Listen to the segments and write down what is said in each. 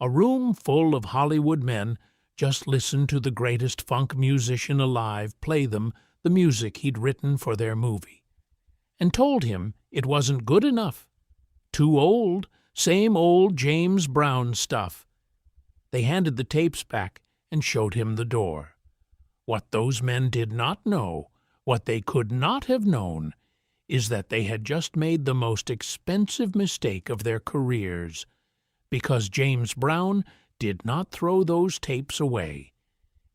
A room full of Hollywood men just listened to the greatest funk musician alive play them the music he'd written for their movie, and told him it wasn't good enough. Too old, same old James Brown stuff. They handed the tapes back and showed him the door. What those men did not know, what they could not have known, is that they had just made the most expensive mistake of their careers, because James Brown did not throw those tapes away.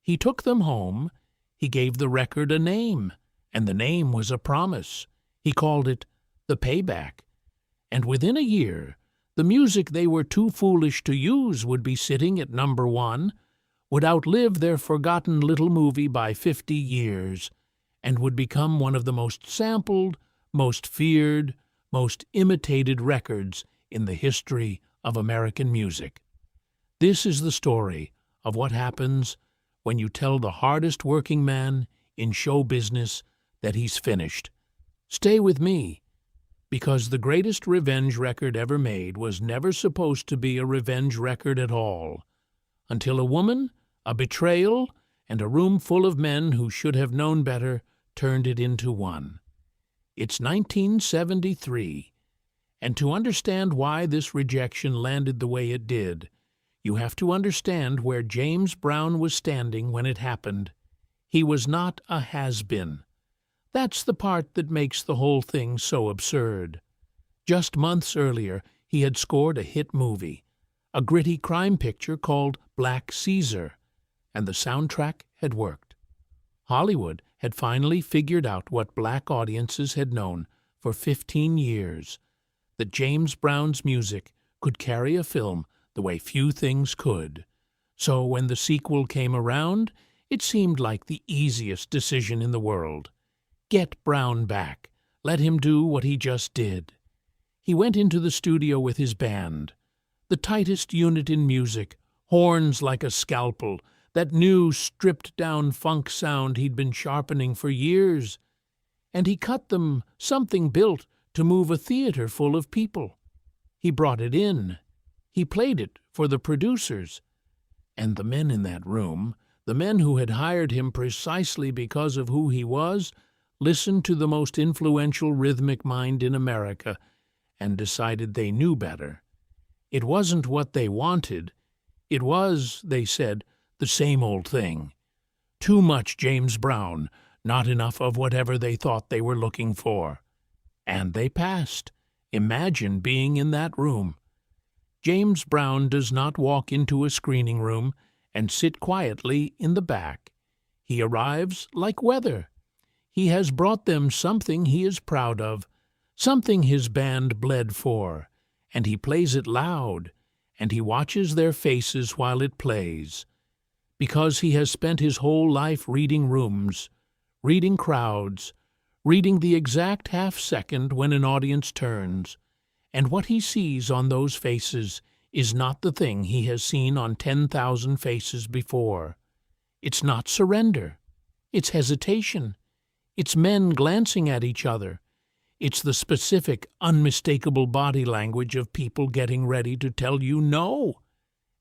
He took them home, he gave the record a name, and the name was a promise. He called it the Payback. And within a year, the music they were too foolish to use would be sitting at number one, would outlive their forgotten little movie by 50 years, and would become one of the most sampled, most feared, most imitated records in the history of American music. This is the story of what happens when you tell the hardest working man in show business that he's finished. Stay with me, because the greatest revenge record ever made was never supposed to be a revenge record at all, until a woman, a betrayal, and a room full of men who should have known better turned it into one. It's 1973, and to understand why this rejection landed the way it did, you have to understand where James Brown was standing when it happened. He was not a has-been. That's the part that makes the whole thing so absurd. Just months earlier, he had scored a hit movie, a gritty crime picture called Black Caesar, and the soundtrack had worked. Hollywood had finally figured out what black audiences had known for 15 years, that James Brown's music could carry a film the way few things could. So when the sequel came around, it seemed like the easiest decision in the world. Get Brown back. Let him do what he just did. He went into the studio with his band, the tightest unit in music, horns like a scalpel, that new stripped-down funk sound he'd been sharpening for years, and he cut them something built to move a theater full of people. He brought it in. He played it for the producers. And the men in that room, the men who had hired him precisely because of who he was, listened to the most influential rhythmic mind in America and decided they knew better. It wasn't what they wanted. It was, they said, the same old thing. Too much James Brown, not enough of whatever they thought they were looking for. And they passed. Imagine being in that room. James Brown does not walk into a screening room and sit quietly in the back. He arrives like weather. He has brought them something he is proud of, something his band bled for, and he plays it loud, and he watches their faces while it plays, because he has spent his whole life reading rooms, reading crowds, reading the exact half-second when an audience turns, and what he sees on those faces is not the thing he has seen on 10,000 faces before. It's not surrender. It's hesitation. It's men glancing at each other. It's the specific, unmistakable body language of people getting ready to tell you no.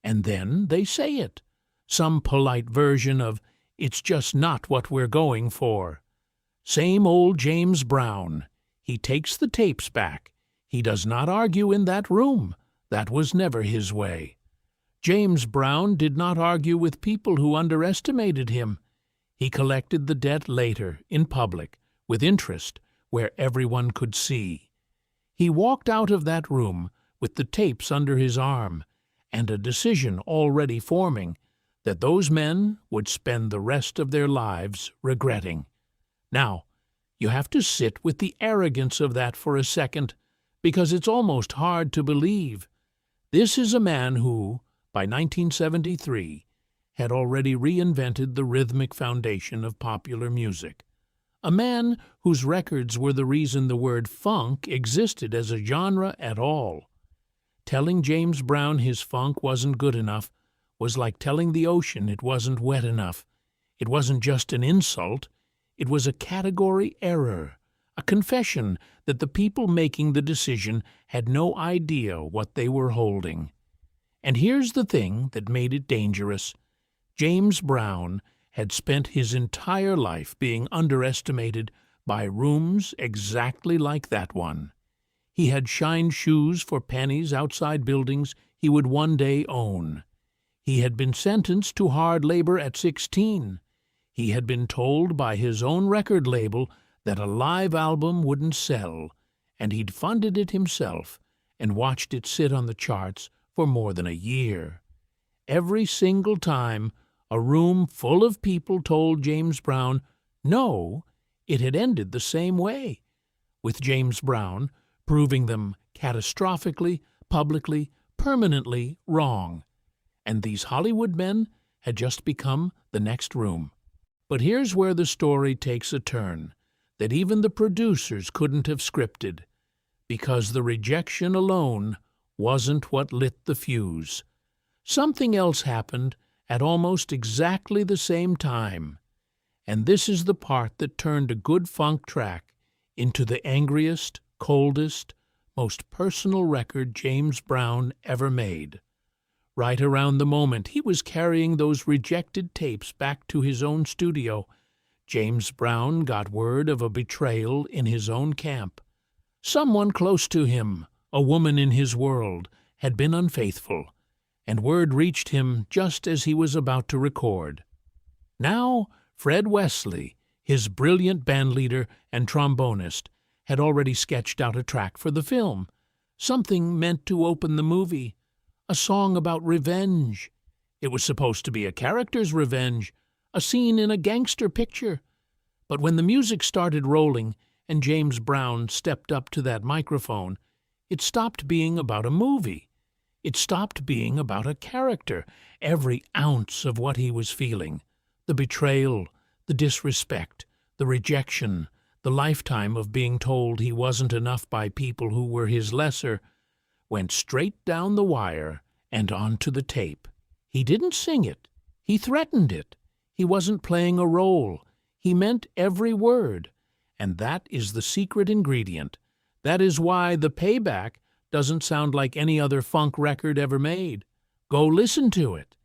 And then they say it. Some polite version of, "It's just not what we're going for." Same old James Brown. He takes the tapes back. He does not argue in that room. That was never his way. James Brown did not argue with people who underestimated him. He collected the debt later, in public, with interest, where everyone could see. He walked out of that room with the tapes under his arm, and a decision already forming that those men would spend the rest of their lives regretting. Now, you have to sit with the arrogance of that for a second, because it's almost hard to believe. This is a man who, by 1973, had already reinvented the rhythmic foundation of popular music. A man whose records were the reason the word funk existed as a genre at all. Telling James Brown his funk wasn't good enough was like telling the ocean it wasn't wet enough. It wasn't just an insult. It was a category error, a confession that the people making the decision had no idea what they were holding. And here's the thing that made it dangerous. James Brown had spent his entire life being underestimated by rooms exactly like that one. He had shined shoes for pennies outside buildings he would one day own. He had been sentenced to hard labor at 16. He had been told by his own record label that a live album wouldn't sell, and he'd funded it himself and watched it sit on the charts for more than a year. Every single time a room full of people told James Brown no, it had ended the same way, with James Brown proving them catastrophically, publicly, permanently wrong. And these Hollywood men had just become the next room. But here's where the story takes a turn that even the producers couldn't have scripted, because the rejection alone wasn't what lit the fuse. Something else happened at almost exactly the same time, and this is the part that turned a good funk track into the angriest, coldest, most personal record James Brown ever made. Right around the moment he was carrying those rejected tapes back to his own studio, James Brown got word of a betrayal in his own camp. Someone close to him, a woman in his world, had been unfaithful, and word reached him just as he was about to record. Now, Fred Wesley, his brilliant bandleader and trombonist, had already sketched out a track for the film, something meant to open the movie, a song about revenge. It was supposed to be a character's revenge, a scene in a gangster picture. But when the music started rolling and James Brown stepped up to that microphone, it stopped being about a movie. It stopped being about a character. Every ounce of what he was feeling, the betrayal, the disrespect, the rejection, the lifetime of being told he wasn't enough by people who were his lesser, went straight down the wire and onto the tape. He didn't sing it. He threatened it. He wasn't playing a role. He meant every word. And that is the secret ingredient. That is why the Payback doesn't sound like any other funk record ever made. Go listen to it.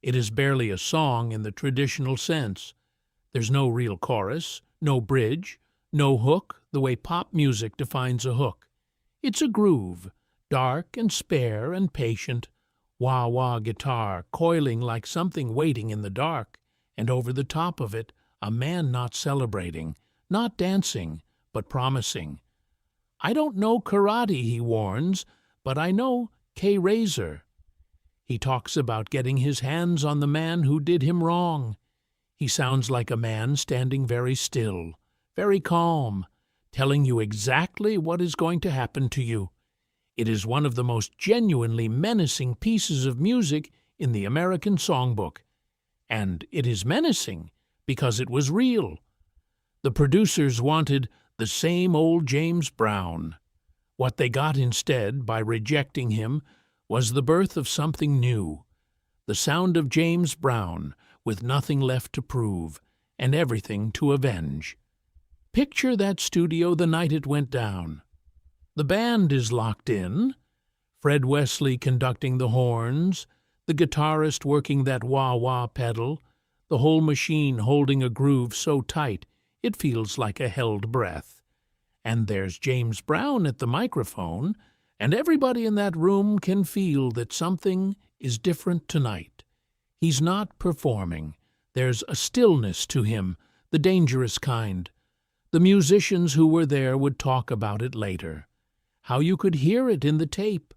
It is barely a song in the traditional sense. There's no real chorus, no bridge, no hook the way pop music defines a hook. It's a groove, dark and spare and patient, wah-wah guitar coiling like something waiting in the dark, and over the top of it, a man not celebrating, not dancing, but promising. I don't know karate, he warns, but I know K-Razor. He talks about getting his hands on the man who did him wrong. He sounds like a man standing very still, very calm, telling you exactly what is going to happen to you. It is one of the most genuinely menacing pieces of music in the American songbook. And it is menacing because it was real. The producers wanted the same old James Brown. What they got instead, by rejecting him, was the birth of something new. The sound of James Brown, with nothing left to prove, and everything to avenge. Picture that studio the night it went down. The band is locked in, Fred Wesley conducting the horns, the guitarist working that wah-wah pedal, the whole machine holding a groove so tight it feels like a held breath. And there's James Brown at the microphone, and everybody in that room can feel that something is different tonight. He's not performing. There's a stillness to him, the dangerous kind. The musicians who were there would talk about it later. How you could hear it in the tape.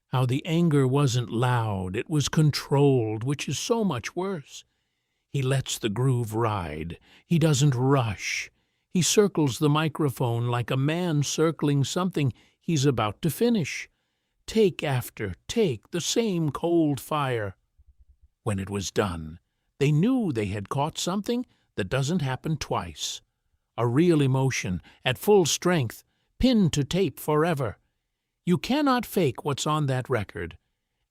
How the anger wasn't loud, it was controlled, which is so much worse. He lets the groove ride. He doesn't rush. He circles the microphone like a man circling something he's about to finish. Take after take, the same cold fire. When it was done, they knew they had caught something that doesn't happen twice. A real emotion, at full strength, pinned to tape forever. You cannot fake what's on that record,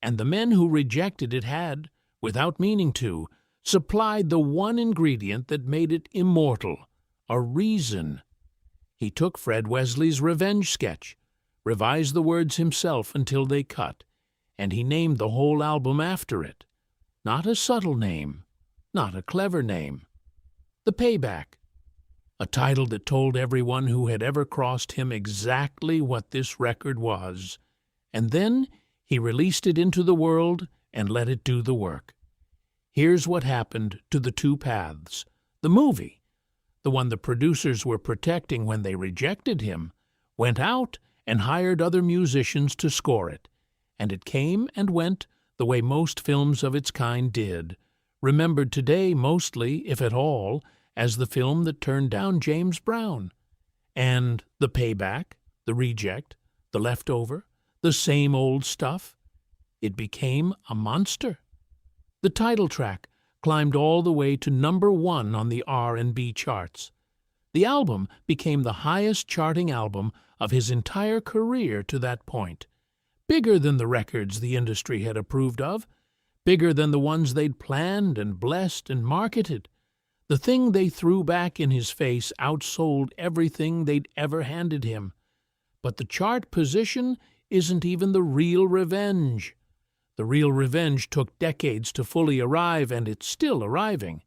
and the men who rejected it had, without meaning to, supplied the one ingredient that made it immortal, a reason. He took Fred Wesley's revenge sketch, revised the words himself until they cut, and he named the whole album after it. Not a subtle name, not a clever name. The Payback, a title that told everyone who had ever crossed him exactly what this record was. And then he released it into the world and let it do the work. Here's what happened to The Two Paths, the movie, the one the producers were protecting when they rejected him, went out and hired other musicians to score it, and it came and went the way most films of its kind did, remembered today mostly, if at all, as the film that turned down James Brown. And The Payback, The Reject, The Leftover, the same old stuff, it became a monster. The title track climbed all the way to #1 on the R&B charts. The album became the highest charting album of his entire career to that point, bigger than the records the industry had approved of, bigger than the ones they'd planned and blessed and marketed. The thing they threw back in his face outsold everything they'd ever handed him. But the chart position isn't even the real revenge. The real revenge took decades to fully arrive, and it's still arriving.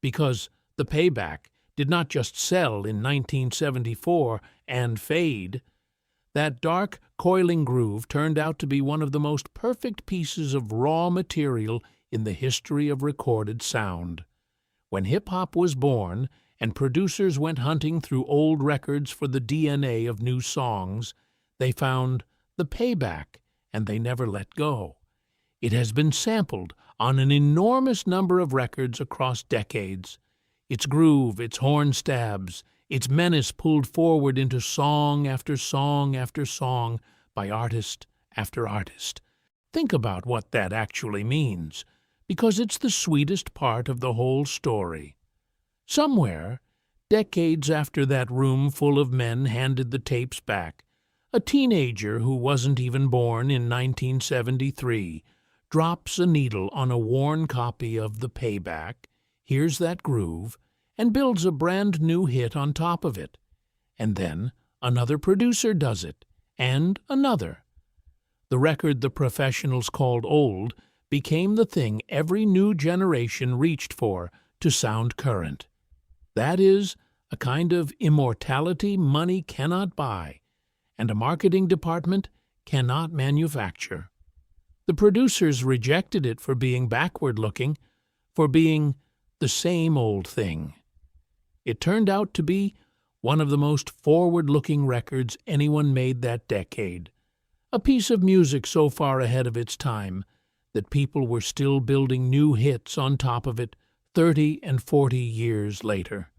Because The Payback did not just sell in 1974 and fade. That dark, coiling groove turned out to be one of the most perfect pieces of raw material in the history of recorded sound. When hip-hop was born and producers went hunting through old records for the DNA of new songs, they found The Payback, and they never let go. It has been sampled on an enormous number of records across decades. Its groove, its horn stabs, its menace pulled forward into song after song after song by artist after artist. Think about what that actually means, because it's the sweetest part of the whole story. Somewhere, decades after that room full of men handed the tapes back, a teenager who wasn't even born in 1973 drops a needle on a worn copy of The Payback, hears that groove, and builds a brand new hit on top of it. And then another producer does it, and another. The record the professionals called old became the thing every new generation reached for to sound current. That is, a kind of immortality money cannot buy, and a marketing department cannot manufacture. The producers rejected it for being backward-looking, for being the same old thing. It turned out to be one of the most forward-looking records anyone made that decade, a piece of music so far ahead of its time that people were still building new hits on top of it 30 and 40 years later.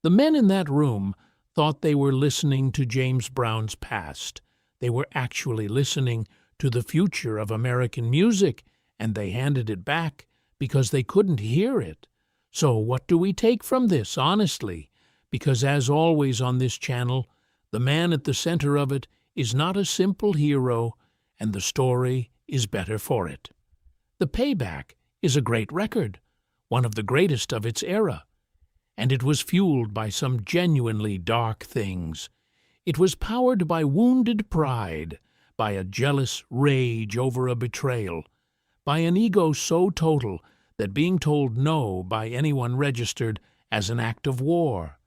The men in that room thought they were listening to James Brown's past. They were actually listening to the future of American music, and they handed it back because they couldn't hear it. So what do we take from this, honestly? Because as always on this channel, the man at the center of it is not a simple hero, and the story is better for it. The Payback is a great record, one of the greatest of its era, and it was fueled by some genuinely dark things. It was powered by wounded pride, by a jealous rage over a betrayal, by an ego so total that being told no by anyone registered as an act of war.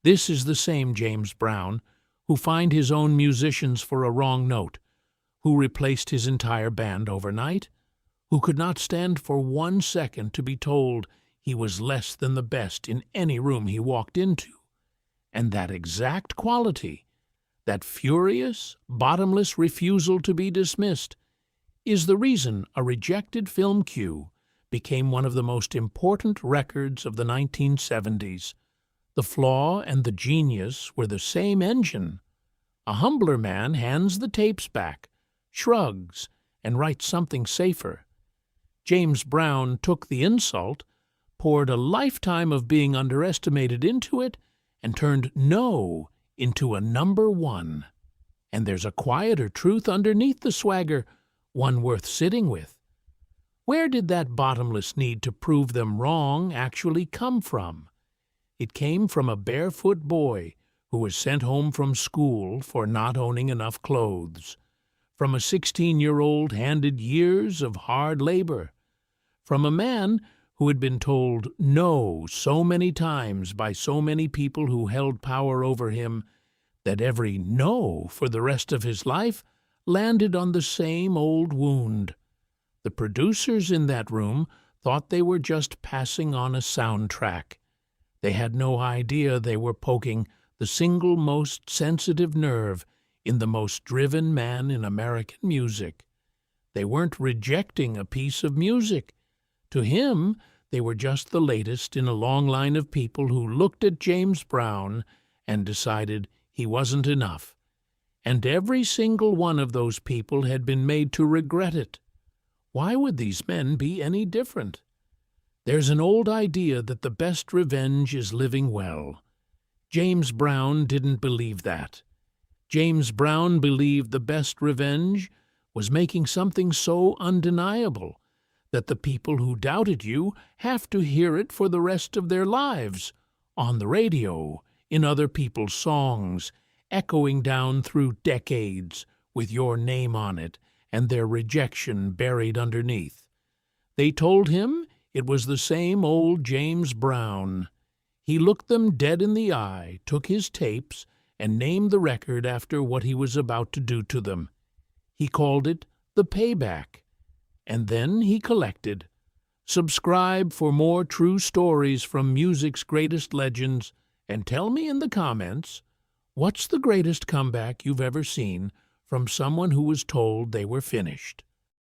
This is the same James Brown who fined his own musicians for a wrong note, who replaced his entire band overnight, who could not stand for 1 second to be told he was less than the best in any room he walked into. And that exact quality, that furious, bottomless refusal to be dismissed, is the reason a rejected film cue became one of the most important records of the 1970s. The flaw and the genius were the same engine. A humbler man hands the tapes back, shrugs, and writes something safer. James Brown took the insult, poured a lifetime of being underestimated into it, and turned no into a #1. And there's a quieter truth underneath the swagger, one worth sitting with. Where did that bottomless need to prove them wrong actually come from? It came from a barefoot boy who was sent home from school for not owning enough clothes, from a 16-year-old handed years of hard labor, from a man who had been told no so many times by so many people who held power over him that every no for the rest of his life landed on the same old wound. The producers in that room thought they were just passing on a soundtrack. They had no idea they were poking the single most sensitive nerve in the most driven man in American music. They weren't rejecting a piece of music. To him, they were just the latest in a long line of people who looked at James Brown and decided he wasn't enough. And every single one of those people had been made to regret it. Why would these men be any different? There's an old idea that the best revenge is living well. James Brown didn't believe that. James Brown believed the best revenge was making something so undeniable that the people who doubted you have to hear it for the rest of their lives, on the radio, in other people's songs, echoing down through decades with your name on it and their rejection buried underneath. They told him it was the same old James Brown. He looked them dead in the eye, took his tapes, and named the record after what he was about to do to them. He called it the Payback. And then he collected. Subscribe for more true stories from music's greatest legends, and tell me in the comments, what's the greatest comeback you've ever seen from someone who was told they were finished?